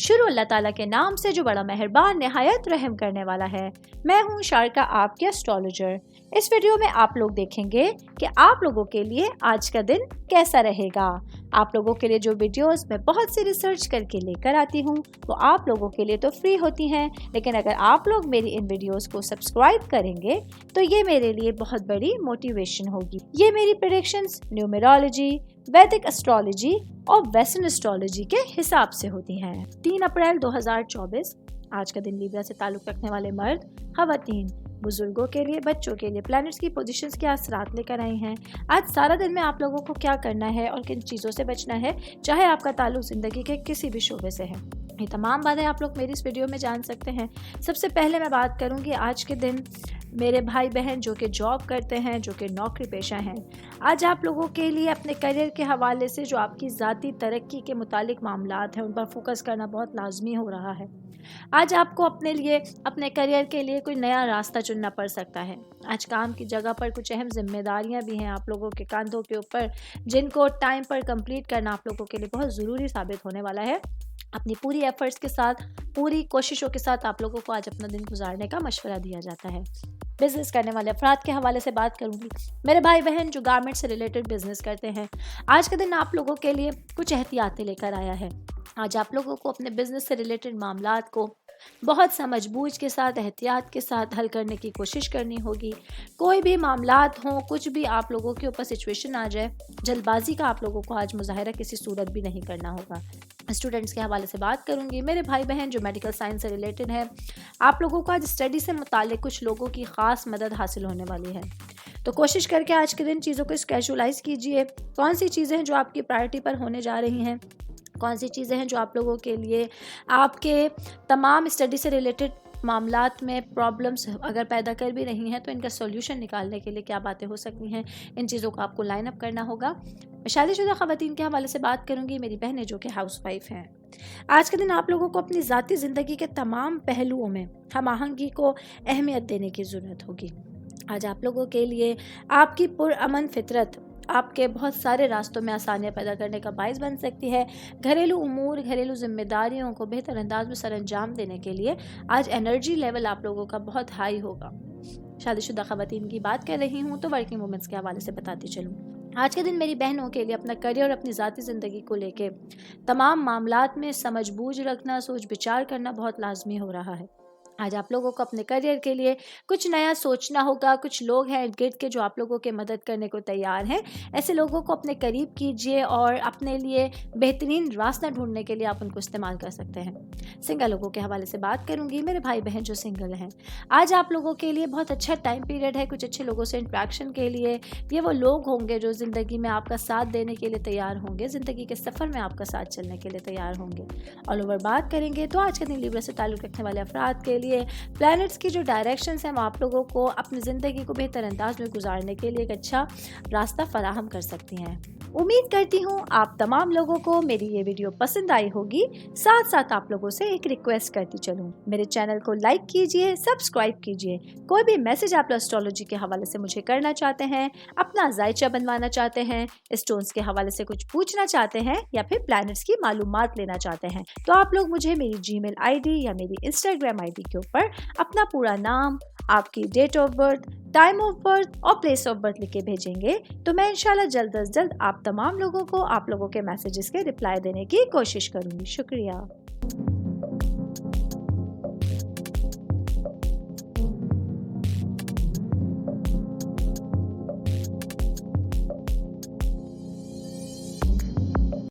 शुरू अल्लाह ताला के नाम से जो बड़ा मेहरबान निहायत रहम करने वाला है। मैं हूँ शारका, आपके एस्ट्रोलॉजर। इस वीडियो में आप लोग देखेंगे कि आप लोगों के लिए आज का दिन कैसा रहेगा। आप लोगों के लिए जो वीडियोस मैं बहुत सी रिसर्च करके लेकर आती हूँ वो आप लोगों के लिए तो फ्री होती हैं, लेकिन अगर आप लोग मेरी इन वीडियोस को सब्सक्राइब करेंगे तो ये मेरे लिए बहुत बड़ी मोटिवेशन होगी। ये मेरी प्रेडिक्शंस न्यूमेरोलॉजी, वैदिक एस्ट्रोलॉजी और वेस्टर्न एस्ट्रोलॉजी के हिसाब से होती हैं। 3 अप्रैल 2024 आज का दिन लिब्रा से ताल्लुक रखने वाले मर्द, खवातीन, बुजुर्गों के लिए, बच्चों के लिए प्लैनेट्स की पोजीशंस के असरात लेकर आई हैं। आज सारा दिन में आप लोगों को क्या करना है और किन चीज़ों से बचना है, चाहे आपका ताल्लुक ज़िंदगी के किसी भी शोबे से है, ये तमाम बातें आप लोग मेरी इस वीडियो में जान सकते हैं। सबसे पहले मैं बात करूंगी आज के दिन मेरे भाई बहन जो कि जॉब करते हैं, जो कि नौकरी पेशा हैं। आज आप लोगों के लिए अपने करियर के हवाले से जो आपकी ज़ाती तरक्की के मुतालिक मामलात हैं उन पर फोकस करना बहुत लाजमी हो रहा है। आज आपको अपने लिए, अपने करियर के लिए कोई नया रास्ता चुनना पड़ सकता है। आज काम की जगह पर कुछ अहम जिम्मेदारियां भी हैं आप लोगों के कंधों के ऊपर, जिनको टाइम पर कंप्लीट करना आप लोगों के लिए बहुत ज़रूरी साबित होने वाला है। अपनी पूरी एफर्ट्स के साथ, पूरी कोशिशों के साथ आप लोगों को आज अपना दिन गुजारने का मशवरा दिया जाता है। बिजनेस करने वाले अफराद के हवाले से बात करूंगी। मेरे भाई बहन जो गारमेंट से रिलेटेड बिजनेस करते हैं, आज का दिन आप लोगों के लिए कुछ एहतियातें लेकर आया है। आज आप लोगों को अपने बिजनेस से रिलेटेड मामलात को बहुत समझबूझ के साथ, एहतियात के साथ हल करने की कोशिश करनी होगी। कोई भी मामलात हों, कुछ भी आप लोगों के ऊपर सिचुएशन आ जाए, जल्दबाजी का आप लोगों को आज मुजाहिरा किसी सूरत भी नहीं करना होगा। स्टूडेंट्स के हवाले से बात करूंगी। मेरे भाई बहन जो मेडिकल साइंस से रिलेटेड है, आप लोगों को आज स्टडी से मुताल्लिक कुछ लोगों की ख़ास मदद हासिल होने वाली है, तो कोशिश करके आज के दिन चीज़ों को स्केजुलाइज कीजिए। कौन सी चीज़ें हैं जो आपकी प्रायोरिटी पर होने जा रही हैं, कौन सी चीज़ें हैं जो आप लोगों के लिए आपके तमाम स्टडी से रिलेटेड मामलात में प्रॉब्लम्स अगर पैदा कर भी रही हैं तो इनका सॉल्यूशन निकालने के लिए क्या बातें हो सकती हैं, इन चीज़ों को आपको लाइन अप करना होगा। मैं शादीशुदा ख़वातीन के हवाले से बात करूंगी। मेरी बहनें जो कि हाउस वाइफ हैं, आज के दिन आप लोगों को अपनी ज़ाती ज़िंदगी के तमाम पहलुओं में हम आहंगी को अहमियत देने की ज़रूरत होगी। आज आप लोगों के लिए आपकी पुरअमन फितरत आपके बहुत सारे रास्तों में आसानियाँ पैदा करने का बायस बन सकती है। घरेलू उमूर, घरेलू जिम्मेदारियों को बेहतर अंदाज में सरअंजाम देने के लिए आज एनर्जी लेवल आप लोगों का बहुत हाई होगा। शादीशुदा ख़वातीन की बात कर रही हूँ तो वर्किंग वुमेंस के हवाले से बताती चलूँ। आज के दिन मेरी बहनों के लिए अपना करियर और अपनी ज़ाती ज़िंदगी को लेके तमाम मामलात में समझबूझ रखना, सोच विचार करना बहुत लाजमी हो रहा है। आज आप लोगों को अपने करियर के लिए कुछ नया सोचना होगा। कुछ लोग हैं इर्द गिर्द के जो आप लोगों के मदद करने को तैयार हैं। ऐसे लोगों को अपने करीब कीजिए और अपने लिए बेहतरीन रास्ता ढूंढने के लिए आप उनको इस्तेमाल कर सकते हैं। सिंगल लोगों के हवाले से बात करूंगी। मेरे भाई बहन जो सिंगल हैं, आज आप लोगों के लिए बहुत अच्छा टाइम पीरियड है कुछ अच्छे लोगों से इंट्रैक्शन के लिए। ये वो लोग होंगे जो ज़िंदगी में आपका साथ देने के लिए तैयार होंगे, ज़िंदगी के सफ़र में आपका साथ चलने के लिए तैयार होंगे। ऑल ओवर बात करेंगे तो आज के दिन लिब्रा से ताल्लुक़ रखने वाले अफराद के लिए प्लैनेट्स की जो डायरेक्शंस हैं वो आप लोगों को अपनी ज़िंदगी को बेहतर अंदाज में गुजारने के लिए एक अच्छा रास्ता फराहम कर सकती हैं। उम्मीद करती हूँ आप तमाम लोगों को मेरी ये वीडियो पसंद आई होगी। साथ साथ आप लोगों से एक रिक्वेस्ट करती चलूँ, मेरे चैनल को लाइक कीजिए, सब्सक्राइब कीजिए। कोई भी मैसेज आप एस्ट्रोलॉजी के हवाले से मुझे करना चाहते हैं, अपना जायचा बनवाना चाहते हैं, स्टोन्स के हवाले से कुछ पूछना चाहते हैं या फिर प्लैनेट्स की मालूमात लेना चाहते हैं, तो आप लोग मुझे मेरी जीमेल आईडी या मेरी इंस्टाग्राम आईडी के ऊपर अपना पूरा नाम, आपकी date of birth, time of birth और प्लेस ऑफ बर्थ लिख के भेजेंगे तो मैं इंशाल्लाह जल्द अज जल्द आप तमाम लोगों को आप लोगों के मैसेजेस के रिप्लाई देने की कोशिश करूंगी। शुक्रिया।